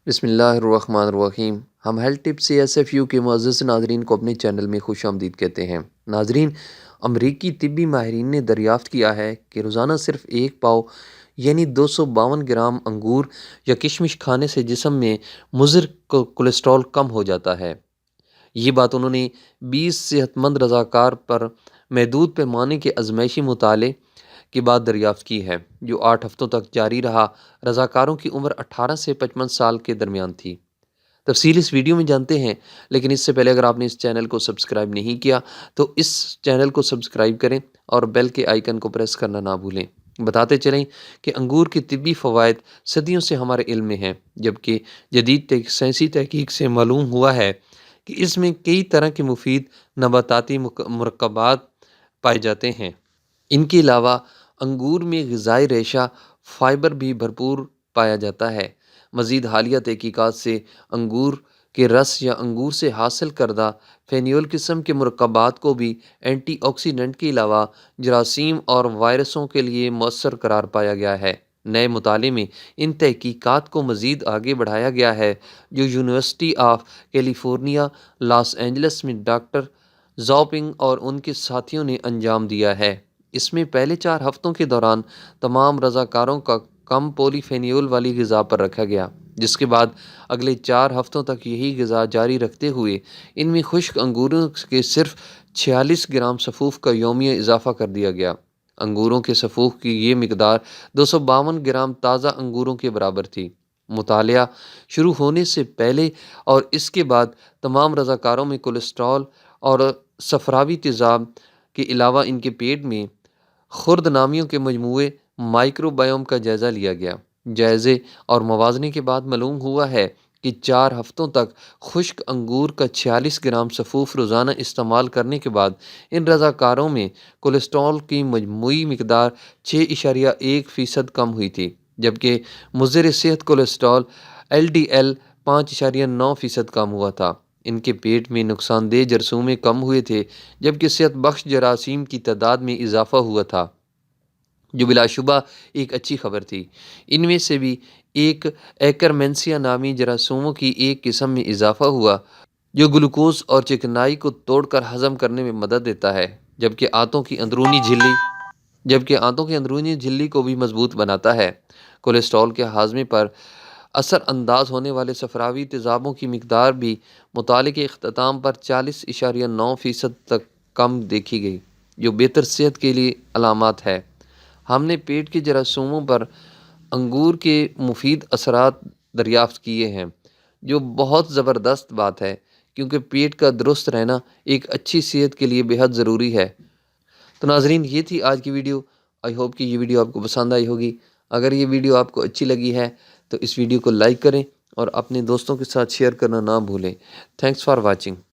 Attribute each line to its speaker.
Speaker 1: بسم اللہ الرحمن الرحیم۔ ہم ہیلتھ ٹپ سے SFU کے معزز ناظرین کو اپنے چینل میں خوش آمدید کہتے ہیں۔ ناظرین، امریکی طبی ماہرین نے دریافت کیا ہے کہ روزانہ صرف ایک پاؤ یعنی 252 گرام انگور یا کشمش کھانے سے جسم میں مضر کولیسٹرول کم ہو جاتا ہے۔ یہ بات انہوں نے 20 صحت مند رضاکار پر محدود پیمانے کے آزمائشی مطالعے کے بعد دریافت کی ہے، جو 8 ہفتوں تک جاری رہا۔ رضاکاروں کی عمر 18 سے 55 سال کے درمیان تھی۔ تفصیل اس ویڈیو میں جانتے ہیں، لیکن اس سے پہلے اگر آپ نے اس چینل کو سبسکرائب نہیں کیا تو اس چینل کو سبسکرائب کریں اور بیل کے آئیکن کو پریس کرنا نہ بھولیں۔ بتاتے چلیں کہ انگور کے طبی فوائد صدیوں سے ہمارے علم میں ہیں، جبکہ جدید سائنسی تحقیق سے معلوم ہوا ہے کہ اس میں کئی طرح کے مفید نباتاتی مرکبات پائے جاتے ہیں۔ ان کے علاوہ انگور میں غذائی ریشہ فائبر بھی بھرپور پایا جاتا ہے۔ مزید حالیہ تحقیقات سے انگور کے رس یا انگور سے حاصل کردہ فینول قسم کے مرکبات کو بھی اینٹی آکسیڈنٹ کے علاوہ جراثیم اور وائرسوں کے لیے مؤثر قرار پایا گیا ہے۔ نئے مطالعے میں ان تحقیقات کو مزید آگے بڑھایا گیا ہے، جو university of California Los Angeles میں ڈاکٹر زاؤپنگ اور ان کے ساتھیوں نے انجام دیا ہے۔ اس میں پہلے 4 ہفتوں کے دوران تمام رضاکاروں کا کم پولی فینول والی غذا پر رکھا گیا، جس کے بعد اگلے 4 ہفتوں تک یہی غذا جاری رکھتے ہوئے ان میں خشک انگوروں کے صرف 46 گرام سفوف کا یومیہ اضافہ کر دیا گیا۔ انگوروں کے سفوف کی یہ مقدار 252 گرام تازہ انگوروں کے برابر تھی۔ مطالعہ شروع ہونے سے پہلے اور اس کے بعد تمام رضاکاروں میں کولیسٹرول اور صفراوی تیزاب کے علاوہ ان کے پیٹ میں خرد نامیوں کے مجموعے مائکرو بائیوم کا جائزہ لیا گیا۔ جائزے اور موازنے کے بعد معلوم ہوا ہے کہ 4 ہفتوں تک خشک انگور کا 46 گرام سفوف روزانہ استعمال کرنے کے بعد ان رضاکاروں میں کولیسٹرول کی مجموعی مقدار 6.1% کم ہوئی تھی، جبکہ مضر صحت کولیسٹرول LDL 5.9% کم ہوا تھا۔ ان کے پیٹ میں نقصان دہ جراثیم کم ہوئے تھے، جبکہ صحت بخش جراثیم کی تعداد میں اضافہ ہوا تھا، جو بلا شبہ ایک اچھی خبر تھی۔ ان میں سے بھی ایک ایکرمینسیا نامی جراثیموں کی ایک قسم میں اضافہ ہوا، جو گلوکوز اور چکنائی کو توڑ کر ہضم کرنے میں مدد دیتا ہے، جبکہ آنتوں کی اندرونی جھلی کو بھی مضبوط بناتا ہے۔ کولیسٹرول کے ہاضمے پر اثر انداز ہونے والے صفراوی تیزابوں کی مقدار بھی مطالعے کے اختتام پر 40.9% تک کم دیکھی گئی، جو بہتر صحت کے لیے علامات ہے۔ ہم نے پیٹ کے جراثیموں پر انگور کے مفید اثرات دریافت کیے ہیں، جو بہت زبردست بات ہے، کیونکہ پیٹ کا درست رہنا ایک اچھی صحت کے لیے بہت ضروری ہے۔ تو ناظرین، یہ تھی آج کی ویڈیو۔ آئی ہوپ کہ یہ ویڈیو آپ کو پسند آئی ہوگی۔ اگر یہ ویڈیو آپ کو اچھی لگی ہے تو اس ویڈیو کو لائک کریں اور اپنے دوستوں کے ساتھ شیئر کرنا نہ بھولیں۔ Thanks for watching.